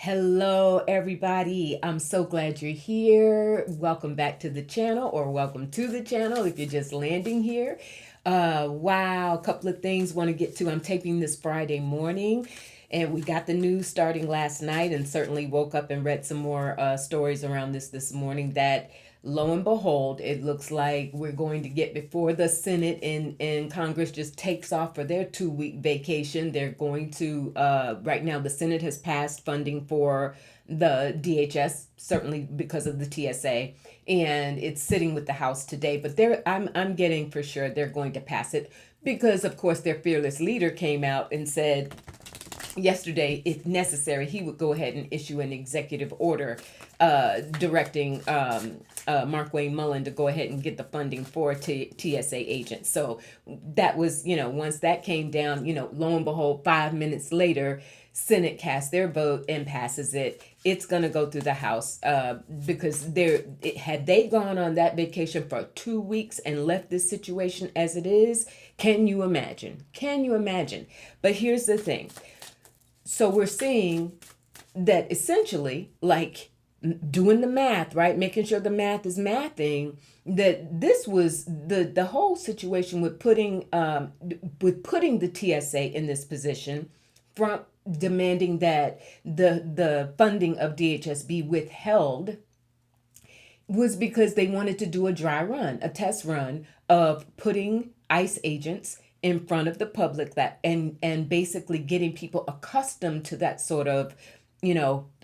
Hello, everybody. I'm so glad you're here. Welcome back to the channel, or welcome to the channel if you're just landing here. Wow, a couple of things want to get to. I'm taping this Friday morning, and we got the news starting last night, and certainly woke up and read some more stories around this morning that lo and behold, it looks like we're going to get before the Senate and Congress just takes off for their 2 week vacation. They're going to, right now, the Senate has passed funding for the DHS, certainly because of the TSA, and it's sitting with the House today. But I'm getting for sure they're going to pass it because, of course, their fearless leader came out and said yesterday, if necessary, he would go ahead and issue an executive order directing Mark Wayne Mullen to go ahead and get the funding for TSA agents. So that was, once that came down, lo and behold, 5 minutes later, Senate casts their vote and passes it. It's going to go through the House because had they gone on that vacation for 2 weeks and left this situation as it is, can you imagine? Can you imagine? But here's the thing. So we're seeing that essentially, like doing the math, right? Making sure the math is mathing. That this was the whole situation with putting the TSA in this position, from demanding that the funding of DHS be withheld, was because they wanted to do a dry run, a test run of putting ICE agents in front of the public, that and basically getting people accustomed to that sort of,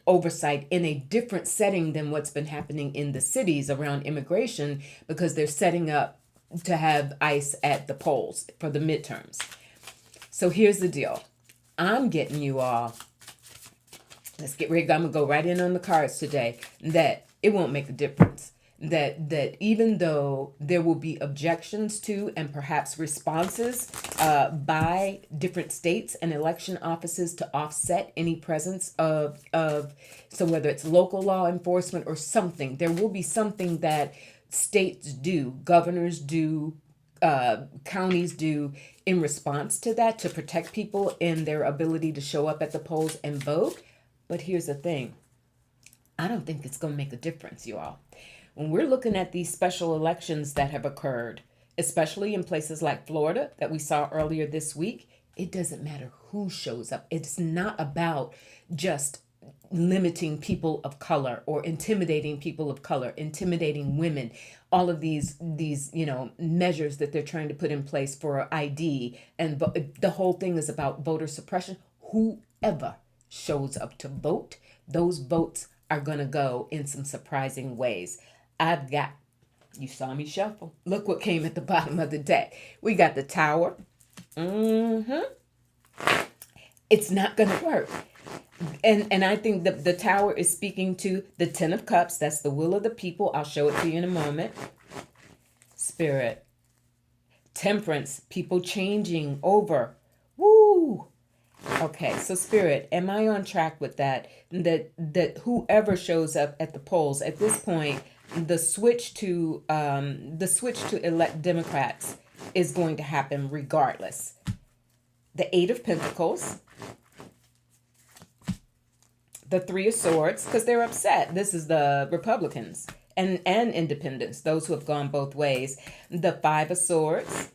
oversight in a different setting than what's been happening in the cities around immigration, because they're setting up to have ICE at the polls for the midterms. So here's the deal. I'm getting you all. Let's get ready. I'm gonna go right in on the cards today. That it won't make a difference. That even though there will be objections to and perhaps responses by different states and election offices to offset any presence of so whether it's local law enforcement or something, there will be something that states do, governors do, counties do in response to that, to protect people in their ability to show up at the polls and vote. But here's the thing. I don't think it's going to make a difference, you all. When we're looking at these special elections that have occurred, especially in places like Florida that we saw earlier this week, it doesn't matter who shows up. It's not about just limiting people of color or intimidating people of color, intimidating women, all of these measures that they're trying to put in place for ID, and the whole thing is about voter suppression. Whoever shows up to vote, those votes are going to go in some surprising ways. You saw me shuffle. Look what came at the bottom of the deck. We got the Tower. It's not going to work. And I think the Tower is speaking to the Ten of Cups. That's the will of the people. I'll show it to you in a moment. Spirit. Temperance. People changing over. Woo! Okay, so Spirit, am I on track with that? That whoever shows up at the polls at this point, the switch to elect Democrats is going to happen regardless. The Eight of Pentacles, the Three of Swords, because they're upset. This is the Republicans and independents, those who have gone both ways. The Five of Swords.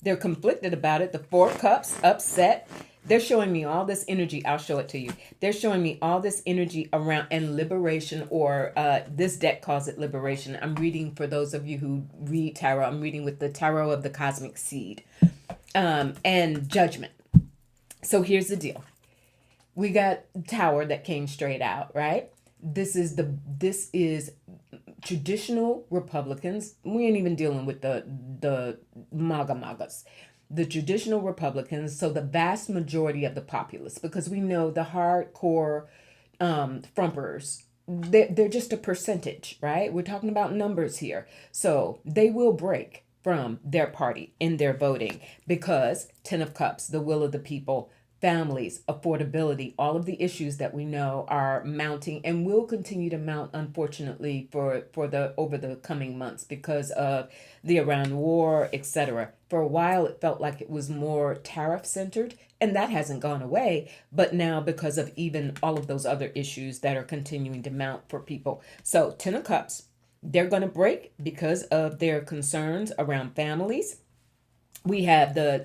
They're conflicted about it. The Four of Cups, upset. They're showing me all this energy. I'll show it to you. They're showing me all this energy around and liberation, or this deck calls it liberation. I'm reading, for those of you who read tarot, I'm reading with the Tarot of the Cosmic Seed, and judgment. So here's the deal. We got Tower that came straight out, right? This is traditional Republicans. We ain't even dealing with the MAGAs. The traditional Republicans, so the vast majority of the populace, because we know the hardcore Trumpers, they're just a percentage, right? We're talking about numbers here. So they will break from their party in their voting, because Ten of Cups, the will of the people, families, affordability, all of the issues that we know are mounting and will continue to mount, unfortunately, for the over the coming months because of the Iran war, etc. For a while, it felt like it was more tariff centered, and that hasn't gone away. But now, because of even all of those other issues that are continuing to mount for people, so Ten of Cups, they're going to break because of their concerns around families. We have the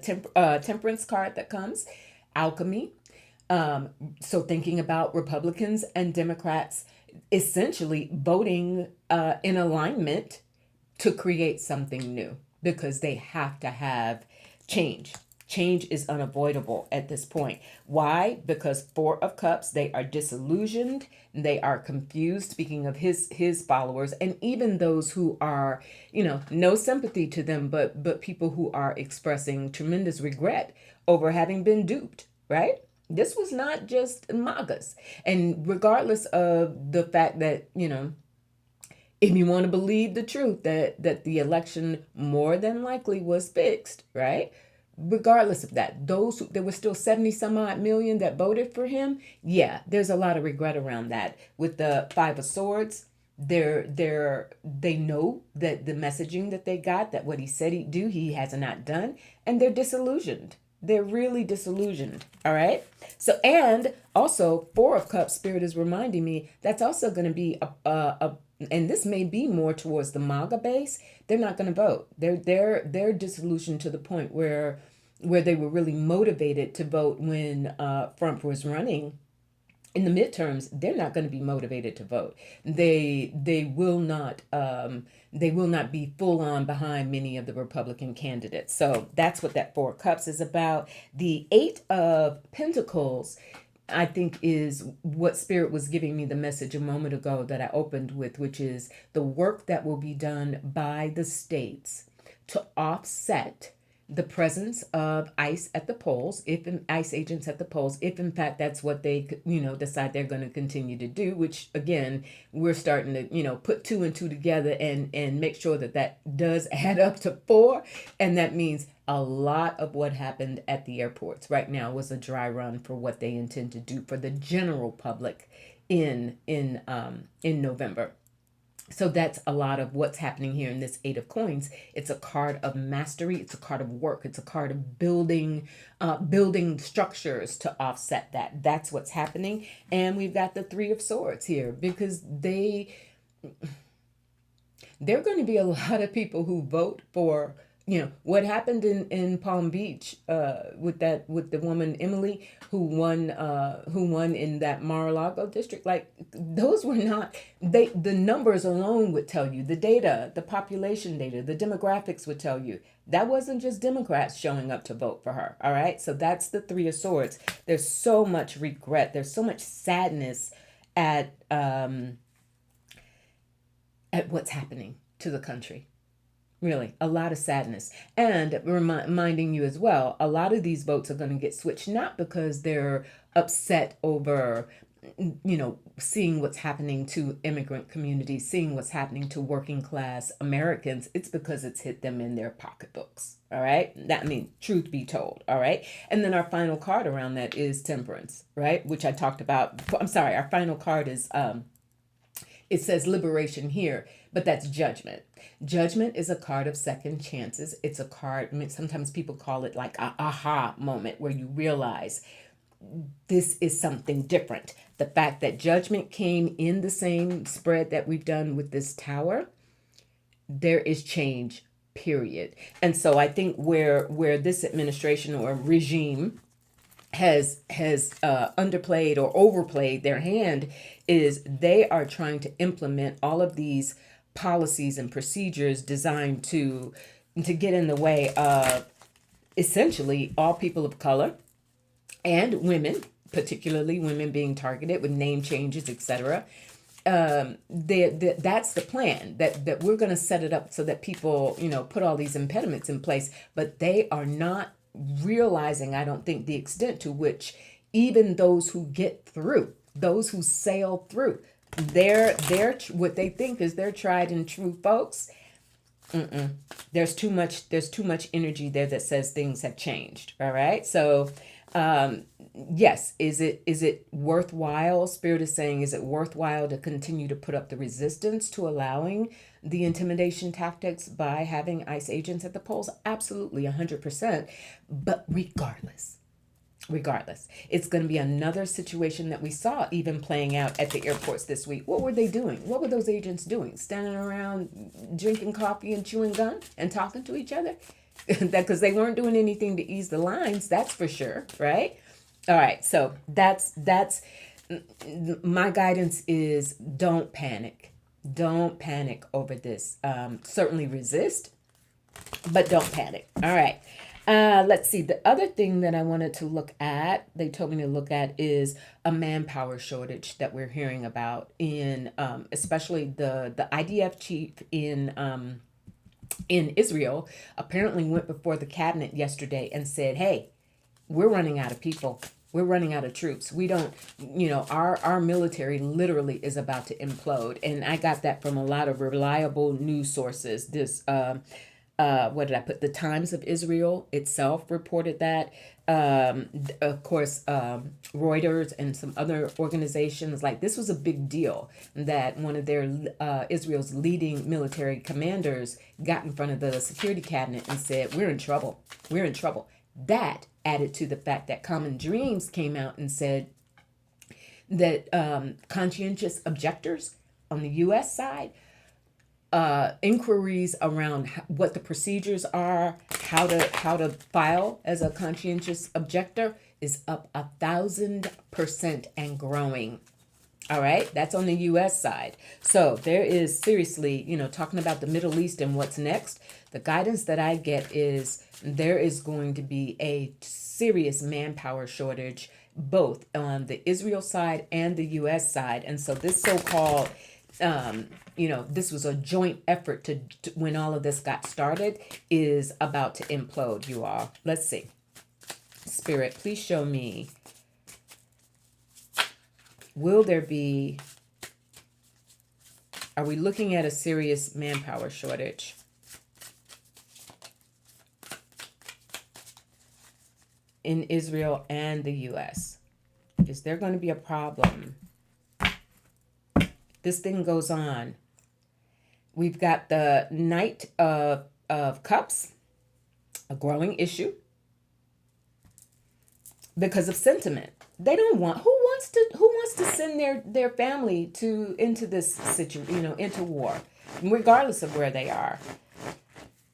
temperance card that comes, alchemy. So thinking about Republicans and Democrats essentially voting in alignment to create something new because they have to have change. Change is unavoidable at this point. Why? Because Four of Cups, they are disillusioned, they are confused, speaking of his followers, and even those who are, no sympathy to them, but people who are expressing tremendous regret over having been duped, right? This was not just MAGAs. And regardless of the fact that, if you want to believe the truth that the election more than likely was fixed, right? Regardless of that, there were still 70 some odd million that voted for him. Yeah, there's a lot of regret around that. With the Five of Swords, they know that the messaging that they got, that what he said he'd do, he has not done, and they're disillusioned. They're really disillusioned. All right. So, and also Four of Cups, Spirit is reminding me that's also going to be and this may be more towards the MAGA base. They're not going to vote. They're disillusioned to the point where they were really motivated to vote when Trump was running in the midterms. They're not going to be motivated to vote. They will not be full on behind many of the Republican candidates. So that's what that Four of Cups is about. The Eight of Pentacles, I think, is what Spirit was giving me the message a moment ago that I opened with, which is the work that will be done by the states to offset the presence of ICE at the polls, if ICE agents at the polls, if in fact that's what they decide they're going to continue to do, which again, we're starting to put two and two together and make sure that does add up to four. And that means a lot of what happened at the airports right now was a dry run for what they intend to do for the general public in November. So that's a lot of what's happening here in this Eight of Coins. It's a card of mastery. It's a card of work. It's a card of building structures to offset that. That's what's happening. And we've got the Three of Swords here because there are going to be a lot of people who vote for what happened in Palm Beach with the woman Emily who won in that Mar-a-Lago district. Like, those were not the numbers alone would tell you, the data, the population data, the demographics would tell you that wasn't just Democrats showing up to vote for her. All right, so that's the Three of Swords. There's so much regret. There's so much sadness at what's happening to the country. Really, a lot of sadness. And reminding you as well, a lot of these votes are going to get switched, not because they're upset over, seeing what's happening to immigrant communities, seeing what's happening to working class Americans. It's because it's hit them in their pocketbooks. All right. Truth be told. All right. And then our final card around that is Temperance, right? Which I talked about. I'm sorry. Our final card is, it says liberation here, but that's Judgment. Judgment is a card of second chances. It's a card, sometimes people call it like a aha moment where you realize this is something different. The fact that Judgment came in the same spread that we've done with this Tower, there is change, period. And so I think where this administration or regime has underplayed or overplayed their hand is they are trying to implement all of these policies and procedures designed to get in the way of essentially all people of color and women, particularly women being targeted with name changes, etc. That's the plan, that we're going to set it up so that people put all these impediments in place, but they are not realizing, I don't think, the extent to which even those who get through, those who sail through, they're what they think is their tried and true folks. There's too much energy there that says things have changed. All right. So Um, yes, is it worthwhile? Spirit is saying, is it worthwhile to continue to put up the resistance to allowing the intimidation tactics by having ICE agents at the polls? Absolutely, 100%. But regardless, it's going to be another situation that we saw even playing out at the airports this week. What were they doing? What were those agents doing? Standing around drinking coffee and chewing gum and talking to each other? That because they weren't doing anything to ease the lines, that's for sure, right? All right, so that's my guidance is don't panic. Don't panic over this. Certainly resist, but don't panic. All right. Let's see. The other thing that I wanted to look at, they told me to look at, is a manpower shortage that we're hearing about in, especially the IDF chief in Israel. Apparently, went before the cabinet yesterday and said, "Hey, we're running out of people. We're running out of troops. We don't, our military literally is about to implode." And I got that from a lot of reliable news sources. What did I put? The Times of Israel itself reported that. Of course, Reuters and some other organizations, like, this was a big deal that one of their Israel's leading military commanders got in front of the security cabinet and said, "We're in trouble. We're in trouble." That added to the fact that Common Dreams came out and said that conscientious objectors on the U.S. side, inquiries around what the procedures are, how to file as a conscientious objector, is up 1,000% and growing. All right, that's on the U.S. side. So there is seriously, talking about the Middle East and what's next. The guidance that I get is there is going to be a serious manpower shortage, both on the Israel side and the U.S. side. And so this so-called, this was a joint effort to when all of this got started, is about to implode, you all. Let's see. Spirit, please show me. Will there be, are we looking at a serious manpower shortage? In Israel and the U.S.? Is there going to be a problem? This thing goes on. We've got the Knight of Cups, a growing issue because of sentiment. They don't want, who wants to send their family into this situation, into war, regardless of where they are,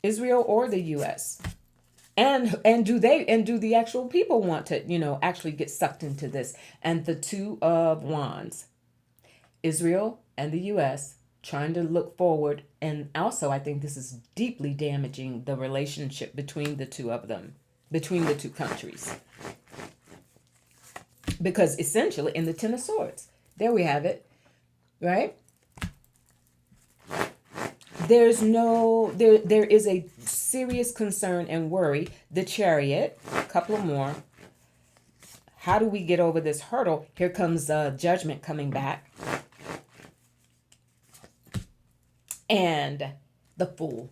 Israel or the U.S. And do the actual people want to, actually get sucked into this? And the Two of Wands, Israel and the U.S. trying to look forward. And also, I think this is deeply damaging the relationship between the two of them, between the two countries. Because essentially, in the Ten of Swords, there we have it, right? There is a serious concern and worry. The Chariot, a couple more. How do we get over this hurdle? Here comes Judgment coming back. And the Fool.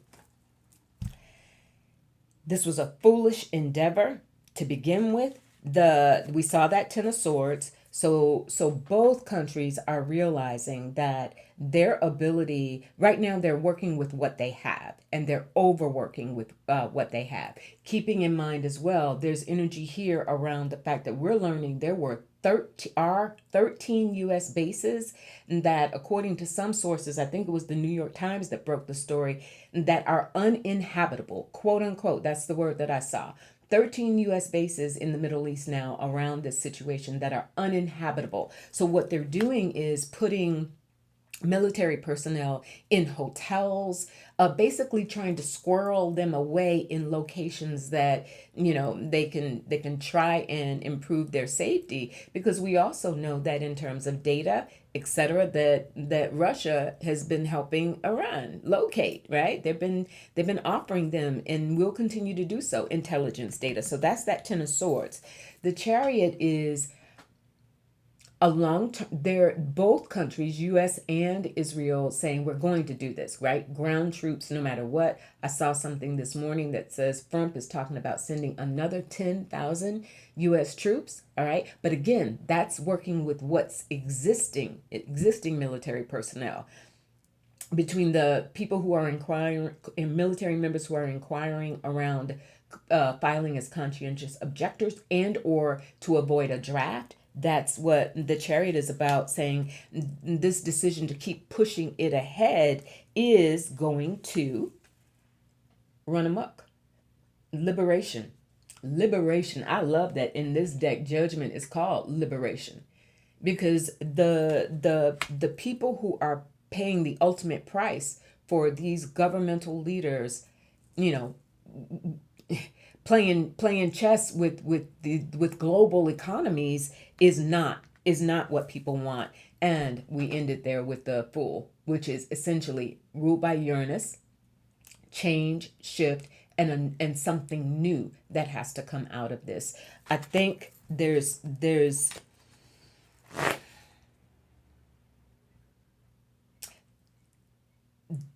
This was a foolish endeavor to begin with. We saw that Ten of Swords. So both countries are realizing that their ability right now, they're working with what they have, and they're overworking with what they have. Keeping in mind as well, there's energy here around the fact that we're learning there were 13 U.S. bases that, according to some sources, I think it was the New York Times that broke the story, that are uninhabitable, quote unquote. That's the word that I saw. 13 U.S. bases in the Middle East now around this situation that are uninhabitable. So what they're doing is putting military personnel in hotels, basically trying to squirrel them away in locations that they can try and improve their safety, because we also know that in terms of data, etc., that Russia has been helping Iran locate, right? They've been offering them, and will continue to do so, intelligence data. So that's that Ten of Swords. The Chariot is A long term, they're both countries, US and Israel, saying we're going to do this, right? Ground troops, no matter what. I saw something this morning that says Trump is talking about sending another 10,000 US troops, all right? But again, that's working with what's existing military personnel. Between the people who are inquiring, and military members who are inquiring around filing as conscientious objectors and or to avoid a draft, that's what the chariot is about, saying this decision to keep pushing it ahead is going to run amok. Liberation. I love that in this deck judgment is called liberation, because the people who are paying the ultimate price for these governmental leaders, you know, playing chess with global economies is not what people want. And we ended there with the Fool, which is essentially ruled by Uranus, change, shift, and something new that has to come out of this. I think there's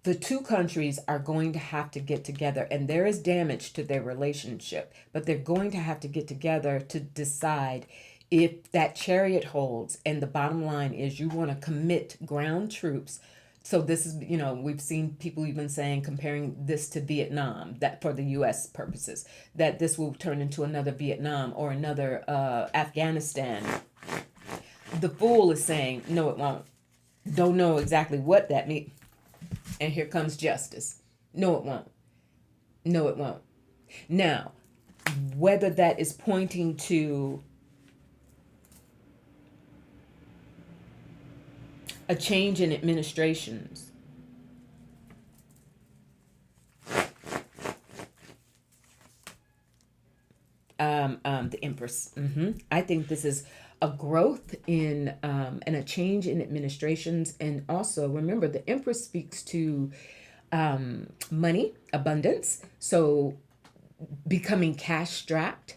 the two countries are going to have to get together, and there is damage to their relationship, but they're going to have to get together to decide if that chariot holds. And the bottom line is you want to commit ground troops. So this is, we've seen people even saying, comparing this to Vietnam, that for the US purposes, that this will turn into another Vietnam or another Afghanistan. The Fool is saying, no, it won't. Don't know exactly what that means. And here comes justice. No, it won't. No, it won't. Now, whether that is pointing to a change in administrations, the Empress. I think this is a growth in and a change in administrations. And also remember, the Empress speaks to money, abundance. So becoming cash strapped,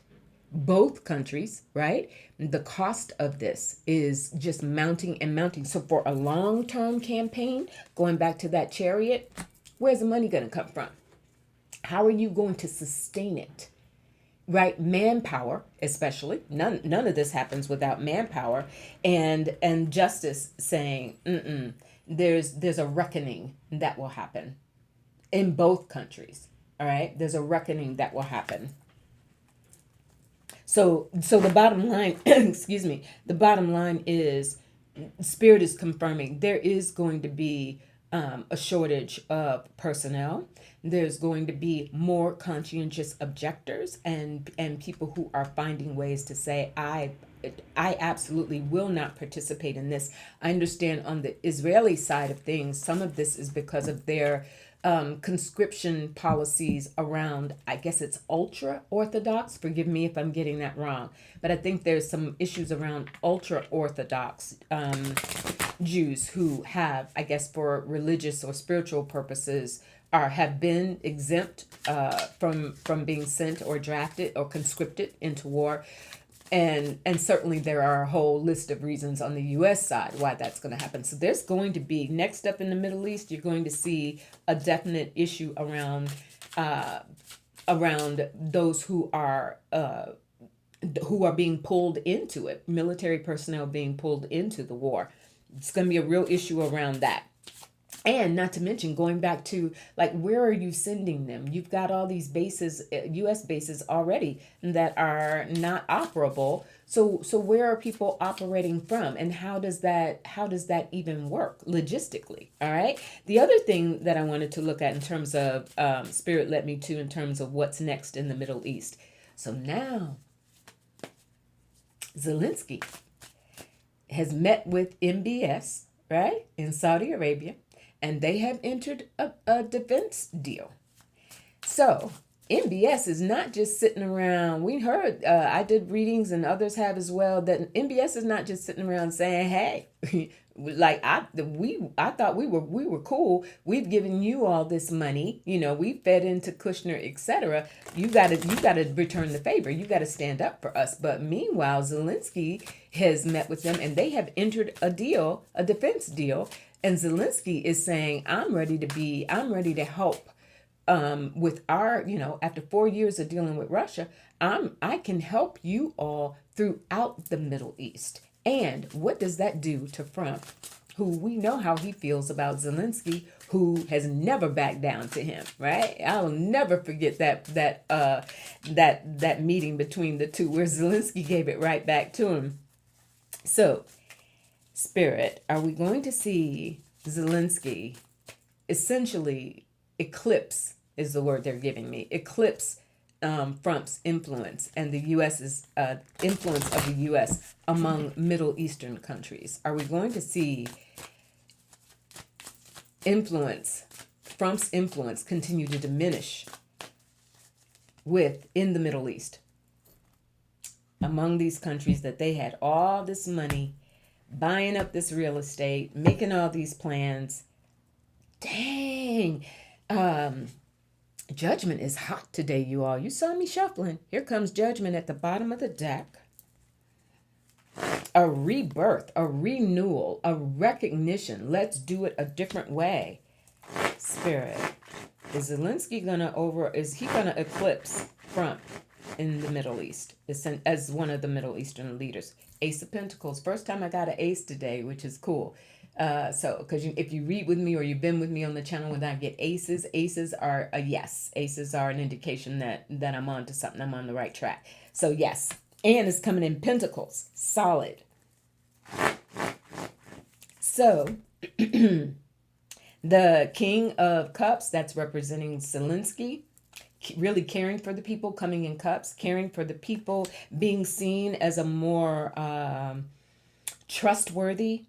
both countries, right? The cost of this is just mounting and mounting. So for a long-term campaign, going back to that chariot, where's the money going to come from? How are you going to sustain it? Right? Manpower, especially. None of this happens without manpower. And justice saying, there's a reckoning that will happen in both countries. All right? There's a reckoning that will happen. So the bottom line, excuse me, the bottom line is Spirit is confirming there is going to be a shortage of personnel. There's going to be more conscientious objectors and people who are finding ways to say, I absolutely will not participate in this. I understand on the Israeli side of things, some of this is because of their conscription policies around, I guess it's ultra Orthodox. Forgive me if I'm getting that wrong. But I think there's some issues around ultra Orthodox Jews who have, I guess, for religious or spiritual purposes, have been exempt from being sent or drafted or conscripted into war. And certainly there are a whole list of reasons on the U.S. side why that's going to happen. So there's going to be, next up in the Middle East, you're going to see a definite issue around those who are being pulled into it, military personnel being pulled into the war. It's going to be a real issue around that. And not to mention going back to, like, where are you sending them? You've got all these bases, U.S. bases already that are not operable. So where are people operating from, and how does that even work logistically? All right. The other thing that I wanted to look at in terms of Spirit led me to in terms of what's next in the Middle East. So now Zelensky has met with MBS, right, in Saudi Arabia. And they have entered a defense deal. So MBS is not just sitting around. We heard, I did readings and others have as well, that MBS is not just sitting around saying, "Hey, like I thought we were cool. We've given you all this money. We fed into Kushner, etc. You got to return the favor. You got to stand up for us." But meanwhile, Zelensky has met with them, and they have entered a deal, a defense deal, and Zelensky is saying, I'm ready to help with our, after 4 years of dealing with Russia, I can help you all throughout the Middle East. And what does that do to Trump, who we know how he feels about Zelensky, who has never backed down to him, right? I'll never forget that meeting between the two where Zelensky gave it right back to him. So, Spirit, are we going to see Zelensky essentially eclipse, is the word they're giving me, eclipse Trump's influence and the U.S.'s influence of the U.S. among Middle Eastern countries? Are we going to see Trump's influence continue to diminish in the Middle East, among these countries that they had all this money, buying up this real estate, making all these plans? Dang. Judgment is hot today, you all. You saw me shuffling. Here comes Judgment at the bottom of the deck. A rebirth, a renewal, a recognition. Let's do it a different way. Spirit, is Zelensky is he gonna eclipse Trump in the Middle East as one of the Middle Eastern leaders? Ace of Pentacles. First time I got an ace today, which is cool. So, because if you read with me or you've been with me on the channel when I get aces are a yes. Aces are an indication that I'm on to something. I'm on the right track. So yes, and it's coming in pentacles, solid. So, the King of Cups, that's representing Zelensky, really caring for the people, coming in cups, caring for the people, being seen as a more trustworthy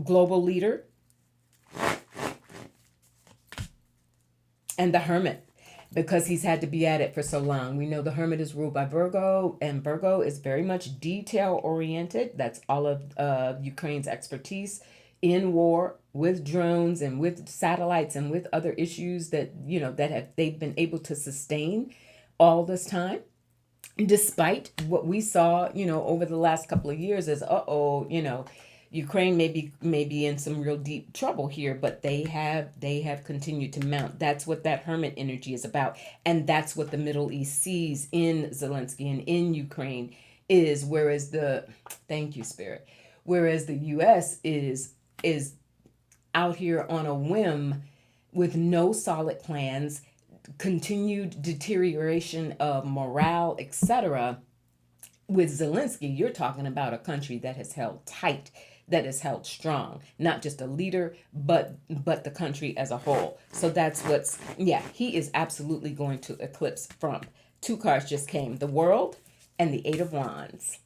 global leader. And the Hermit, because he's had to be at it for so long. We know the Hermit is ruled by Virgo, and Virgo is very much detail oriented. That's all of Ukraine's expertise in war with drones and with satellites and with other issues that they've been able to sustain all this time, despite what we saw over the last couple of years as Ukraine may be in some real deep trouble here, but they have continued to mount. That's what that Hermit energy is about, and that's what the Middle East sees in Zelensky and in Ukraine is. Thank you, Spirit. Whereas the U.S. is out here on a whim with no solid plans, continued deterioration of morale, etc. With Zelensky, you're talking about a country that has held tight, that has held strong, not just a leader, but the country as a whole. So that's he is absolutely going to eclipse Trump. Two cards just came, the World and the Eight of Wands.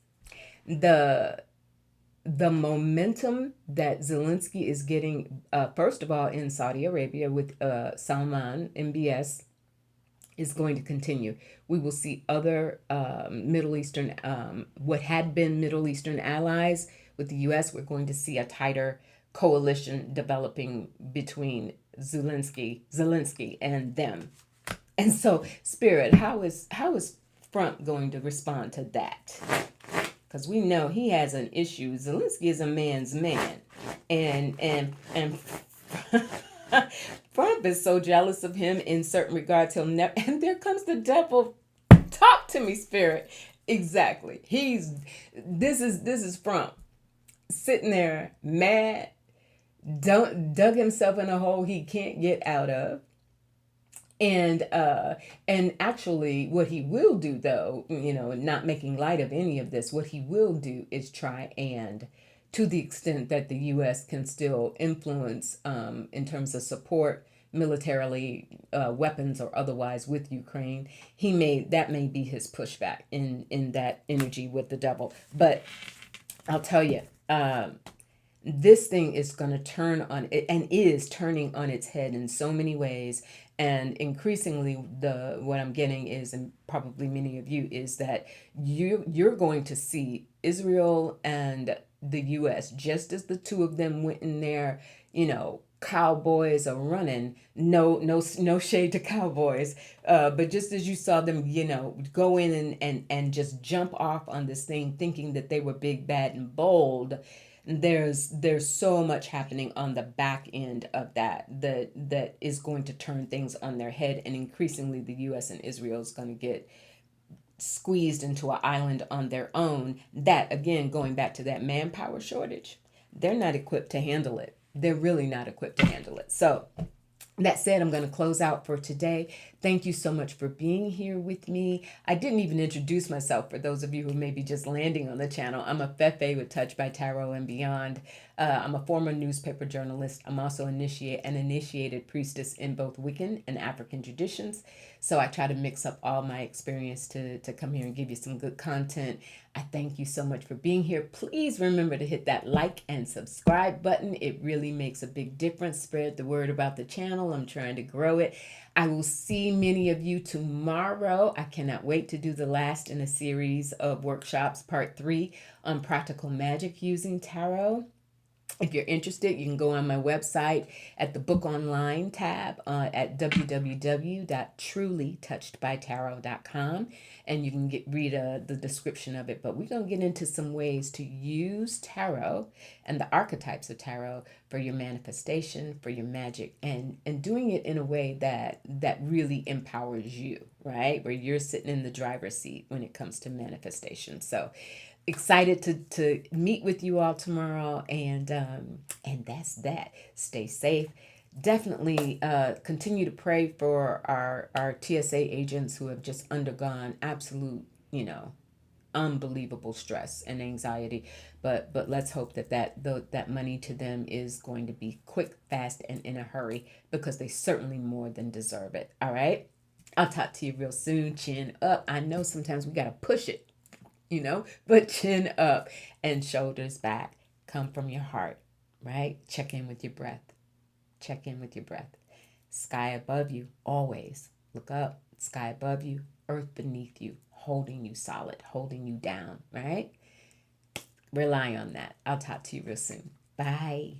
The momentum that Zelensky is getting, first of all, in Saudi Arabia with Salman, MBS, is going to continue. We will see other Middle Eastern, what had been Middle Eastern allies with the U.S. We're going to see a tighter coalition developing between Zelensky and them. And so, Spirit, how is Trump going to respond to that? Because we know he has an issue. Zelensky is a man's man, and Trump is so jealous of him in certain regards. He'll never. And there comes the devil. Talk to me, Spirit. Exactly. This is Trump sitting there mad, dug himself in a hole he can't get out of. And actually what he will do, though, not making light of any of this, what he will do is try and, to the extent that the U.S. can still influence in terms of support militarily, weapons or otherwise with Ukraine, that may be his pushback in that energy with the devil. But I'll tell you, This thing is going to turn on it, and is turning on its head in so many ways. And increasingly, the what I'm getting is, and probably many of you, is that you're going to see Israel and the US, just as the two of them went in there, cowboys are running. No shade to cowboys, but just as you saw them, go in and just jump off on this thing, thinking that they were big, bad, and bold. There's so much happening on the back end of that is going to turn things on their head, and increasingly the US and Israel is going to get squeezed into an island on their own. That, again, going back to that manpower shortage, they're not equipped to handle it. They're really not equipped to handle it. So that said, I'm going to close out for today. Thank you so much for being here with me. I didn't even introduce myself for those of you who may be just landing on the channel. I'm a Fefe with Touch by Tarot and Beyond. I'm a former newspaper journalist. I'm also an initiated priestess in both Wiccan and African traditions. So I try to mix up all my experience to come here and give you some good content. I thank you so much for being here. Please remember to hit that like and subscribe button. It really makes a big difference. Spread the word about the channel. I'm trying to grow it. I will see many of you tomorrow. I cannot wait to do the last in a series of workshops, part 3 on practical magic using tarot. If you're interested, you can go on my website at the book online tab at www.trulytouchedbytarot.com, and you can read the description of it. But we're going to get into some ways to use tarot and the archetypes of tarot for your manifestation, for your magic, and doing it in a way that really empowers you, right? Where you're sitting in the driver's seat when it comes to manifestation. So excited to meet with you all tomorrow, and that's that. Stay safe. Definitely continue to pray for our TSA agents who have just undergone absolute, unbelievable stress and anxiety. But let's hope that money to them is going to be quick, fast, and in a hurry, because they certainly more than deserve it. All right. I'll talk to you real soon. Chin up. I know sometimes we got to push it, but chin up and shoulders back. Come from your heart, right? Check in with your breath. Check in with your breath. Sky above you, always. Look up. Sky above you, earth beneath you, holding you solid, holding you down, right? Rely on that. I'll talk to you real soon. Bye.